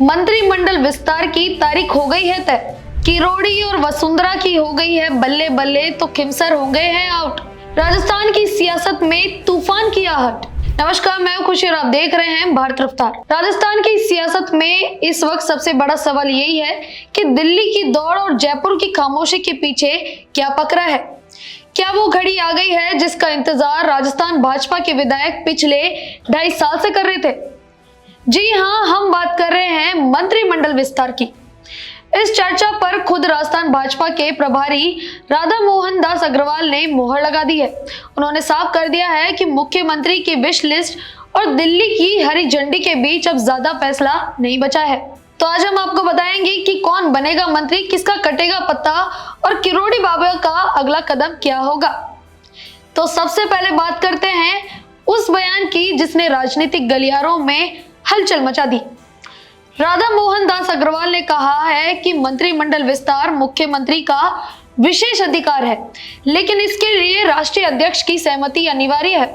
मंत्रिमंडल विस्तार की तारीख हो गई है तय। किरोड़ी और वसुंधरा की हो गई है बल्ले बल्ले तो खिमसर हो गए हैं आउट। राजस्थान की सियासत में तूफान की आहट। नमस्कार, मैं हूं खुशी और आप देख रहे हैं भारत रफ्तार। राजस्थान की सियासत में इस वक्त सबसे बड़ा सवाल यही है कि दिल्ली की दौड़ और जयपुर की खामोशी के पीछे क्या पकड़ा है। क्या वो घड़ी आ गई है जिसका इंतजार राजस्थान भाजपा के विधायक पिछले 2.5 साल से कर रहे थे। जी हां, हम बात कर रहे हैं मंत्रिमंडल विस्तार की। इस चर्चा पर खुद राजस्थान भाजपा के प्रभारी राधा मोहन दास अग्रवाल ने मोहर लगा दी है। उन्होंने साफ कर दिया है कि मुख्यमंत्री की विश लिस्ट और दिल्ली की हरी झंडी के बीच अब ज्यादा फैसला नहीं बचा है। तो आज हम आपको बताएंगे कि कौन बनेगा मंत्री, किसका कटेगा पत्ता और किरोड़ी बाबा का अगला कदम क्या होगा। तो सबसे पहले बात करते हैं उस बयान की जिसने राजनीतिक गलियारों में हलचल मचा दी। राधा मोहन दास अग्रवाल ने कहा है कि मंत्रिमंडल विस्तार मुख्यमंत्री का विशेष अधिकार है, लेकिन इसके लिए राष्ट्रीय अध्यक्ष की सहमति अनिवार्य है।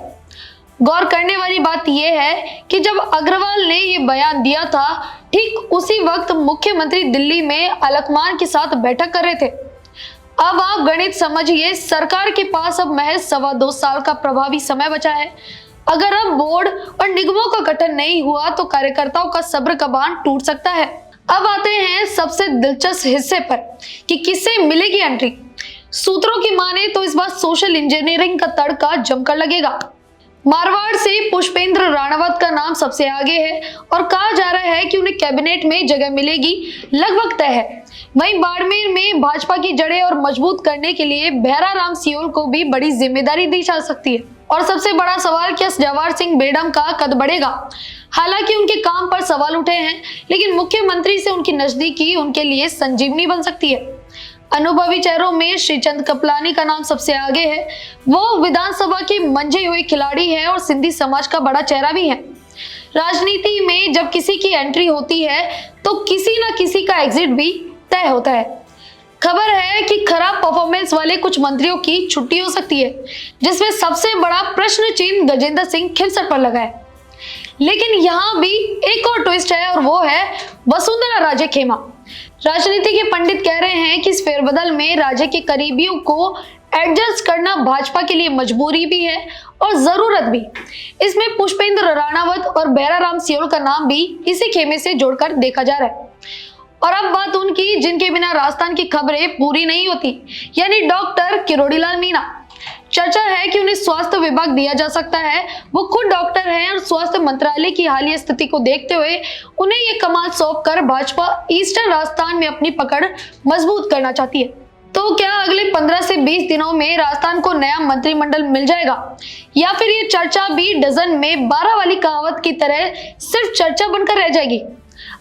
गौर करने वाली बात यह है कि जब अग्रवाल ने यह बयान दिया था, ठीक उसी वक्त मुख्यमंत्री दिल्ली में अलकमान के साथ बैठक कर रहे थे। अब आप गणित समझिए, सरकार के पास अब महज 2.25 साल का प्रभावी समय बचा है। अगर अब बोर्ड और निगमों का गठन नहीं हुआ तो कार्यकर्ताओं का सब्र का बांध टूट सकता है। अब आते हैं सबसे दिलचस्प हिस्से पर कि किससे मिलेगी एंट्री। सूत्रों की माने तो इस बार सोशल इंजीनियरिंग का तड़का जमकर लगेगा। मारवाड़ से पुष्पेंद्र राणावत का नाम सबसे आगे है और कहा जा रहा है कि उन्हें कैबिनेट में जगह मिलेगी, लगभग तय है। वहीं बाड़मेर में भाजपा की जड़ें और मजबूत करने के लिए भैराराम सियोल को भी बड़ी जिम्मेदारी दी जा सकती है। और सबसे बड़ा सवाल, क्या जवाहर सिंह बेडम का कद बढ़ेगा। हालांकि उनके काम पर सवाल उठे हैं, लेकिन मुख्यमंत्री से उनकी नजदीकी उनके लिए संजीवनी बन सकती है। अनुभवी चेहरों में श्रीचंद कपलानी का नाम सबसे आगे है। वो विधानसभा के मंजे हुए खिलाड़ी हैं और सिंधी समाज का बड़ा चेहरा भी है। राजनीति में जब किसी की एंट्री होती है तो किसी न किसी का एग्जिट भी तय होता है। खबर है कि खराब परफॉर्मेंस वाले कुछ मंत्रियों की छुट्टी हो सकती है, जिसमें सबसे बड़ा प्रश्न चिन्ह गजेंद्र सिंह खिमसर पर लगा है। लेकिन यहाँ भी एक और ट्विस्ट है और वो है वसुंधरा राजे खेमा। राजनीति के पंडित कह रहे हैं कि इस फेरबदल में राज्य के करीबियों को एडजस्ट करना भाजपा के लिए मजबूरी भी है और जरूरत भी। इसमें पुष्पेंद्र राणावत और भैराराम सियोल का नाम भी इसी खेमे से जोड़कर देखा जा रहा है। और अब बात उनकी जिनके बिना राजस्थान की खबरें पूरी नहीं होती, यानी डॉक्टर किरोड़ी लाल मीणा। चर्चा है कि उन्हें स्वास्थ्य विभाग दिया जा सकता है। वो खुद डॉक्टर हैं और स्वास्थ्य मंत्रालय की हालिया स्थिति को देखते हुए उन्हें ये कमान सौंपकर भाजपा ईस्टर्न राजस्थान में अपनी पकड़ मजबूत करना चाहती है। तो क्या अगले 15 से 20 दिनों में राजस्थान को नया मंत्रिमंडल मिल जाएगा, या फिर ये चर्चा भी डजन में 12 वाली कहावत की तरह सिर्फ चर्चा बनकर रह जाएगी।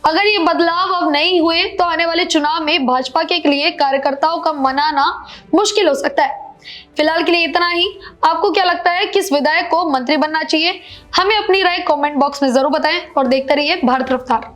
अगर ये बदलाव अब नहीं हुए तो आने वाले चुनाव में भाजपा के लिए कार्यकर्ताओं का मनाना मुश्किल हो सकता है। फिलहाल के लिए इतना ही। आपको क्या लगता है किस विधायक को मंत्री बनना चाहिए? हमें अपनी राय कमेंट बॉक्स में जरूर बताएं और देखते रहिए भारत रफ्तार।